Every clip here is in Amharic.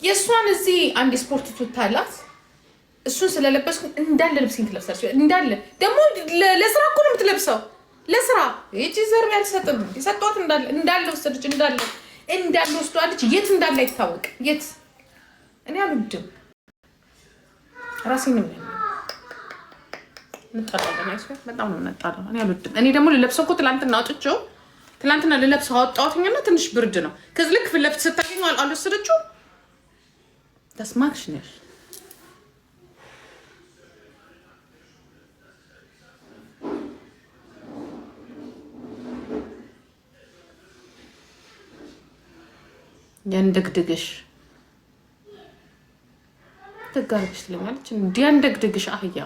የእሷን እዚህ አንድ ስፖርት ቱታላት እሱን ስለለበስኩ እንዳለ ልብሴን ትለብሳለች። እንዳለ ደግሞ ለስራ እኮ ነው የምትለብሰው። ለስራ እቺ ዘርብ ያልሰጥም ይሰጧት እንዳለ ወሰደች። እንዳለ ወስዷለች። የት እንዳለ አይታወቅ። የት እኔ አልወድም ራሴን ነው እንጣጣለን። አይስፈር በጣም ነው እንጣጣለን። እኔ አልወድም። እኔ ደግሞ ልለብሰው እኮ ትላንትና ልለብሰው አወጣሁትና ትንሽ ብርድ ነው። ከዚህ ልክ ፊት ለፊት ስታገኘው አልወሰደችው። ተስማክሽ ነሽ ያንደግድግሽ ተጋርብሽ ትለኛለች። እንዲያንደግድግሽ አህያ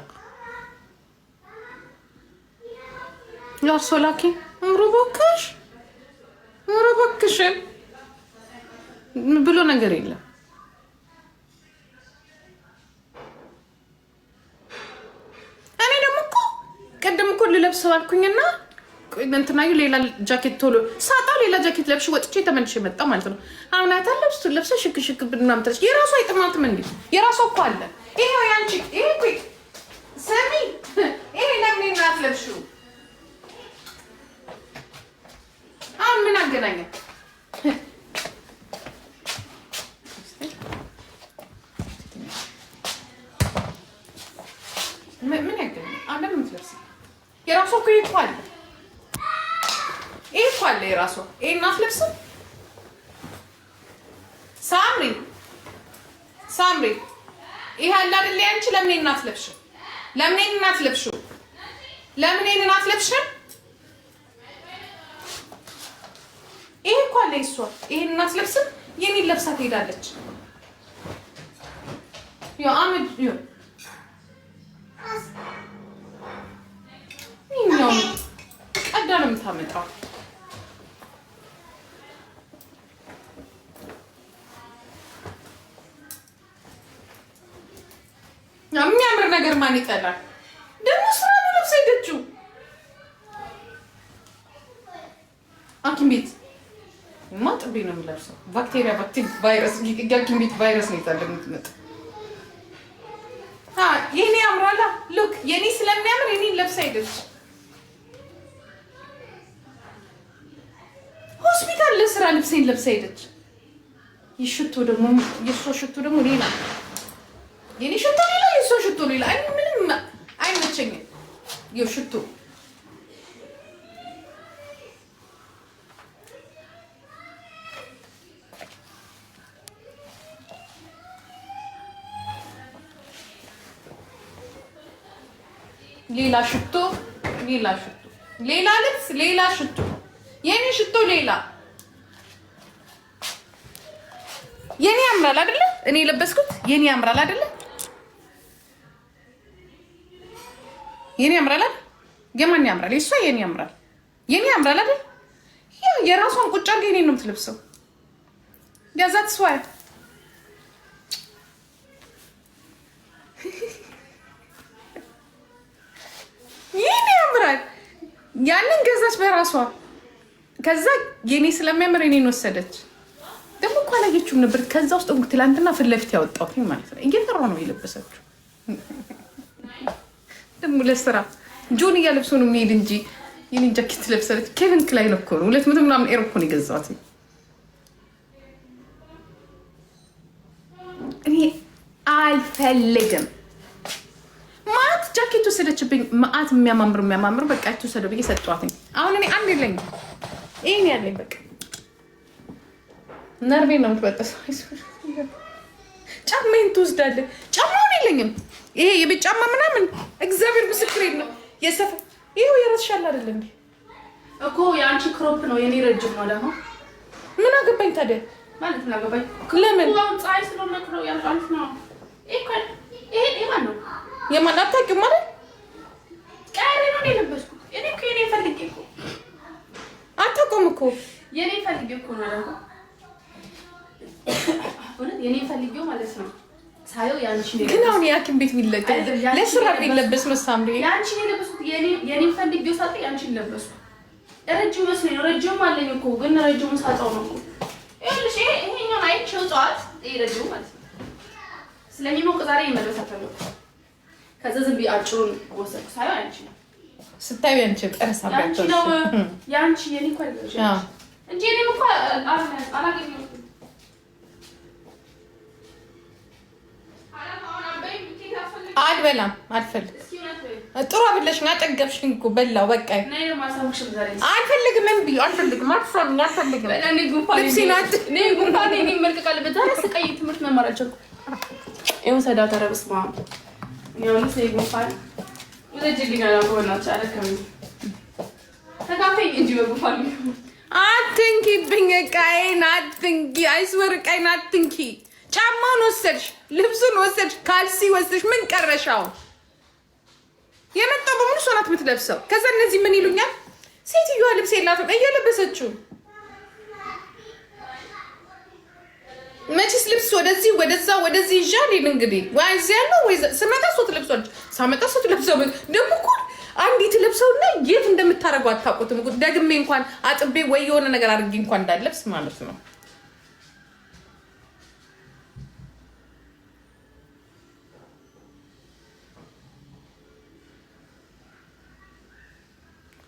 ያርሶላኪ ምሩቦክሽ ብሎ ነገር የለም። እኔ ደግሞ እኮ ቀደም እኮ ልለብሰው አልኩኝና እንትናዩ ሌላ ጃኬት ቶሎ ሳጣ ሌላ ጃኬት ለብሽ ወጥቼ ተመልሼ መጣ ማለት ነው። አሁን አታለብስ ለብሰ ሽክ ብናም ተረሽ የራሱ አይጥማትም እንዴ? የራሱ እኮ አለ። ይሄው ያንቺ ይሄ ኩይ ሰሚ ይሄ ለምን እናትለብሹ? አሁን ምን አገናኘ? ምን ያገናኘ? አንተ ምን ትለብስ? የራሱ እኮ ይቷል። ይሄ እኮ አለ የራሱ። ይሄ እናትለብስም ሳምሪ ይሄ አለ አይደል? ያንቺ ለምን እናትለብሽ? ለምን እናትለብሽም? ይሄ እኮ አለ እሷ። ይሄን እናትለብስም የኔን ለብሳ ትሄዳለች። አመድ ቀዳ ነው የምታመጣው። የሚያምር ነገር ማን ይጠላል? ደግሞ ስራ ነው ለብሳ ሄደችው ሐኪም ቤት ጥቤ ነው የምለብሰው። ባክቴሪያ ቫይረስ ሐኪም ቤት ቫይረስ ነው ይጣል የምትመጣ። የኔ አምራላ ሉክ የኔ ስለሚያምር የኔን ለብሳ ሄደች። ሆስፒታል ለስራ ልብሴን ለብሳ ሄደች። የሽቶ ደግሞ ሌላ የኔ ሽቶ ሌላ የሷ ሽቶ ሌላ። አይ ምንም አይመቸኝም። የሽቶ ሌላ ሽቶ ሌላ ልብስ ሌላ ሽቶ የኔ ሽቶ ሌላ የኔ ያምራል አይደለ? እኔ የለበስኩት የኔ ያምራል አይደለ? የኔ ያምራል አይደል? የማን ያምራል? የሷ የኔ ያምራል። የኔ ያምራል አይደል? የራሷን ቁጭ አድርጋ የኔን ነው የምትለብሰው። ያዛት ስዋይ የኔ ያምራል። ያንን ገዛች በራሷ። ከዛ የኔ ስለሚያምር የኔን ወሰደች። ደግሞ እኮ አላየችውም ነበር። ከዛ ውስጥ ትላንትና ፊት ለፊት ያወጣሁት ማለት ነው። እየፈራሁ ነው የለበሰችው። ደግሞ ለስራ ጆን እያለብሶ ነው የሚሄድ እንጂ የኔን ጃኬት ለብሰለች። ኬቪን ክላይን እኮ ነው 200 ምናምን ኤሮ እኮ ነው የገዛሁት። እኔ አልፈልግም። ማት ጃኬት ወሰደችብኝ። ማት የሚያማምር በቃ ተወሰደ ብዬ ሰጧት። አሁን እኔ አንድ የለኝም። ይሄን ያለኝ በቃ ነርቤ ነው የምትበጠሰው። ጫማዬን ትወስዳለህ። ጫማውን የለኝም። ይሄ የቤት ጫማ ምናምን እግዚአብሔር ምስክሬን ነው። የሰፈር ይሄው የራስሻል አይደል እንዴ እኮ የአንቺ ክሮፕ ነው የኔ ረጅም ነው። ደግሞ ምን አገባኝ ታዲያ ማለት ምን አገባኝ? ለምን ዋው ፀሐይ ስለሆነ ነው ያልቃልፍ ነው። ይሄ ማን ነው የማን አታውቂውም ማለት ቀሪ ነው የለበስኩት። እኔ እኮ የኔ ፈልጌ እኮ አታውቁም እኮ የኔ ፈልጌ እኮ ነው አላውቁ የኔ ፈልጌው ማለት ነው። ሳየው ያንቺ ነው ግን አሁን የሐኪም ቤት የሚለቀቅ ለስራ ቢለበስ ነው ሳምሪ ያንቺ ነው የለበስኩት። የኔ ፈልጌው ሳጥ ያንቺ ለበስኩ። ረጅም መስሎኝ ነው። ረጅም አለኝ እኮ ግን ረጅም ሳጣው ነው እኮ ይኸውልሽ። ይሄኛው አይቼው ጧት ይሄ ረጅም ማለት ስለሚሞቅ ዛሬ ይመለስ አፈለኩ። ከዛ ዝም ብዬ አጭሩን ወሰድኩ። ሳይሆን አንቺ ነው ስታዩ አንቺ ቀረሳባችሁ ነው ያንቺ የኔ እኮ አይደለሽ እንጂ እኔም እኮ አላገኘሁትም። አልበላም አልፈልግም። ጥሩ አብለሽኝ አጠገብሽኝ እኮ በላው በቃ አልፈልግም። ምን ብዬሽ አልፈልግም። አልፈልግም። እኔ ጉንፋን እኔ መልቀቅ አለበት። ዛሬ ስቃይ ትምህርት መማር አልቻልኩም። ይኸው ሰዳው ተረብስማ የሆነስ ጉንፋን ወደጅልኝ አላቆናች አለከም ተካፈኝ እንጂ በጉንፋን አትንኪብኝ። ዕቃዬን አትንኪ። አይስወር ዕቃዬን አትንኪ። ጫማውን ወሰድሽ፣ ልብሱን ወሰድሽ፣ ካልሲ ወሰድሽ። ምን ቀረሻው? የመጣው በሙሉ እሷ ናት የምትለብሰው። ከዛ እነዚህ ምን ይሉኛል? ሴትዮዋ ልብስ የላትም እየለበሰችው። መቼስ ልብስ ወደዚህ ወደዛ ወደዚህ ይዣል። እንግዲህ ወይ እዚህ ያለው ወይ ስመጣ ሶት ለብሷል፣ ሳመጣ ሶት ለብሰው። ደግሞ እኮ አንዲት ለብሰውና የት እንደምታረጉ አታውቁትም። ደግሜ እንኳን አጥቤ ወይ የሆነ ነገር አድርጌ እንኳን እንዳለብስ ማለት ነው።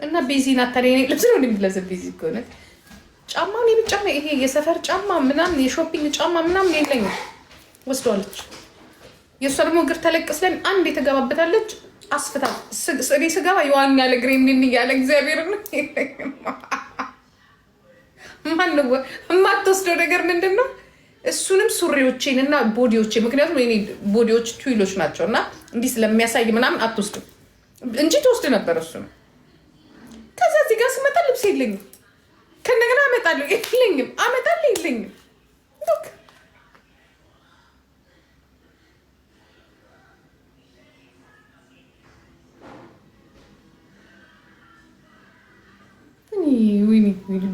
እና ቤዚና ታሪኔ ልብስ ነው እንደምትለብስ ቤዚ እኮ ነው። ጫማውን የምጫማ ይሄ የሰፈር ጫማ ምናምን የሾፒንግ ጫማ ምናምን የለኝም። ወስዷለች። የእሷ ደግሞ እግር ተለቅስለን አንድ የተገባበታለች አስፍታ እኔ ስገባ የዋኛል እግሬ ምን እያለ እግዚአብሔር ነው። ማነው የማትወስደው ነገር ምንድን ነው? እሱንም ሱሪዎቼን እና ቦዲዎቼ ምክንያቱም የኔ ቦዲዎች ቱይሎች ናቸው እና እንዲህ ስለሚያሳይ ምናምን አትወስድም እንጂ ትወስድ ነበር እሱ ነው። ከዛ እዚህ ጋር ስመጣ ልብስ የለኝም። ከእንደገና አመጣለሁ የለኝም፣ አመጣለሁ የለኝም።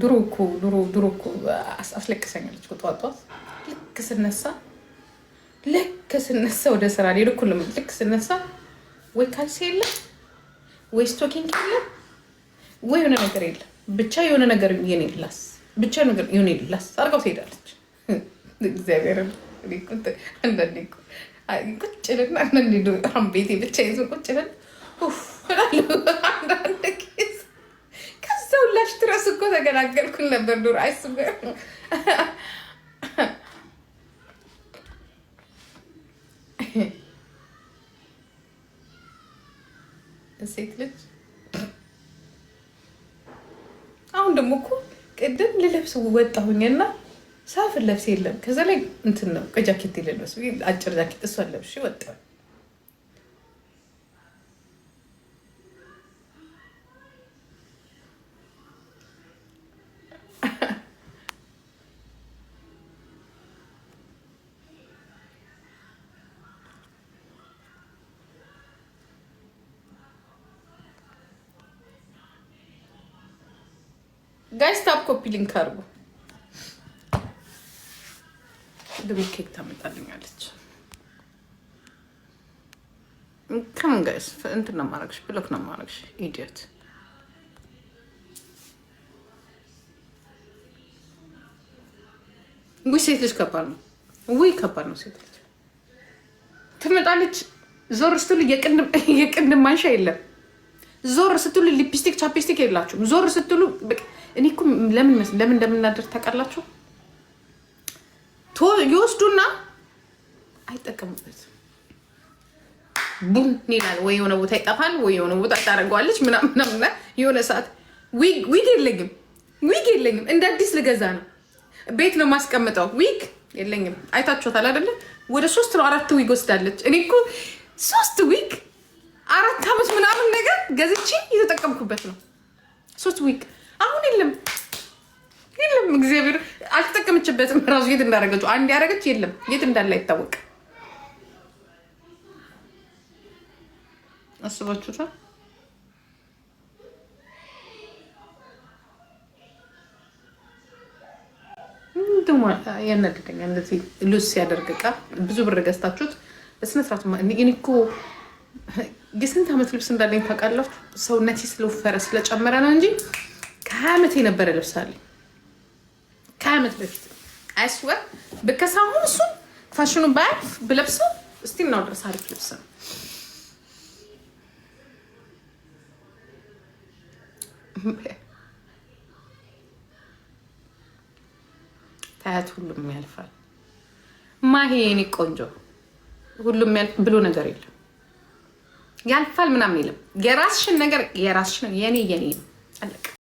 ድሮ እኮ አስለቅሰኛለች ጠዋት ልክ ስነሳ ወደ ስራ ሄድኩልም። ልክ ስነሳ ወይ ካልሲ የለም ወይ ስቶኪንግ የለም ወይ የሆነ ነገር የለም። ብቻ የሆነ ነገር የኔ ላስ ብቻ ነገር የኔ ላስ አርጋው ትሄዳለች። እግዚአብሔር አንዳንዴ ቁጭ ልና አንዳንዴ ቤቴ ብቻ ይዞ ቁጭ ልን አንዳንድ ጊዜ ከዛ ሁላሽ ትረስ እኮ ተገላገልኩል ነበር ዱር አይስበ ሴት ልጅ አሁን ደግሞ እኮ ቅድም ልለብስ ወጣሁኝና ሳፍን ለብስ የለም። ከዛ ላይ እንትን ነው ከጃኬት የለበስ አጭር ጃኬት እሷን ለብሽ ወጣሁ። ጋይስ ታፕ ኮፒ ሊንክ አድርጉ። ደግሞ ኬክ ታመጣልኛለች። ከምን ጋይስ እንትን ነው የማደርግሽ፣ ብሎክ ነው የማደርግሽ። ኢዲየት ውይ ሴት ልጅ ከባድ ነው። ውይ ከባድ ነው። ሴት ልጅ ትመጣለች። ዞር ስትሉ የቅንድም ማንሻ የለም። ዞር ስትሉ ሊፕስቲክ ቻፕስቲክ የላችሁም። ዞር ስትሉ እኔ እኮ ለምን እንደምናደር ታውቃላችሁ? ይወስዱና አይጠቀሙበትም። ቡን ይላል ወይ የሆነ ቦታ ይጠፋል ወይ የሆነ ቦታ ታደርገዋለች ምናምን። የሆነ ሰዓት ዊግ የለኝም እንደ አዲስ ልገዛ ነው። ቤት ነው ማስቀምጠው። ዊግ የለኝም። አይታችኋታል አይደለ? ወደ 3 ነው 4 ዊግ ወስዳለች። እኔ እኮ 3 ዊግ 4 ዓመት ምናምን ነገር ገዝቼ እየተጠቀምኩበት ነው። 3 ዊግ አሁን የለም። እግዚአብሔር አልተጠቀመችበትም። ራሱ የት እንዳደረገችው አንድ ያደረገች የለም። የት እንዳለ አይታወቅም። አስባችሁታል? ያናድደኛል እንደዚህ ሉስ ሲያደርግ ዕቃ ብዙ ብር ገዝታችሁት በስነ ስርዓት። እኔ እኮ የስንት ዓመት ልብስ እንዳለኝ ታውቃላችሁ? ሰውነቴ ስለወፈረ ስለጨመረ ነው እንጂ ከ20 ዓመት የነበረ ልብስ አለኝ። ከ20 ዓመት በፊት አይስወር ብከሳሁን እሱን ፋሽኑ ባያልፍ ብለብሰው እስቲ እናው ድረስ አሪፍ ልብስ ነው። ታያት ሁሉም ያልፋል። ማሄ የኔ ቆንጆ ሁሉም ያልፍ ብሎ ነገር የለም። ያልፋል ምናምን የለም። የራስሽን ነገር የራስሽን የኔ ነው አለቀ።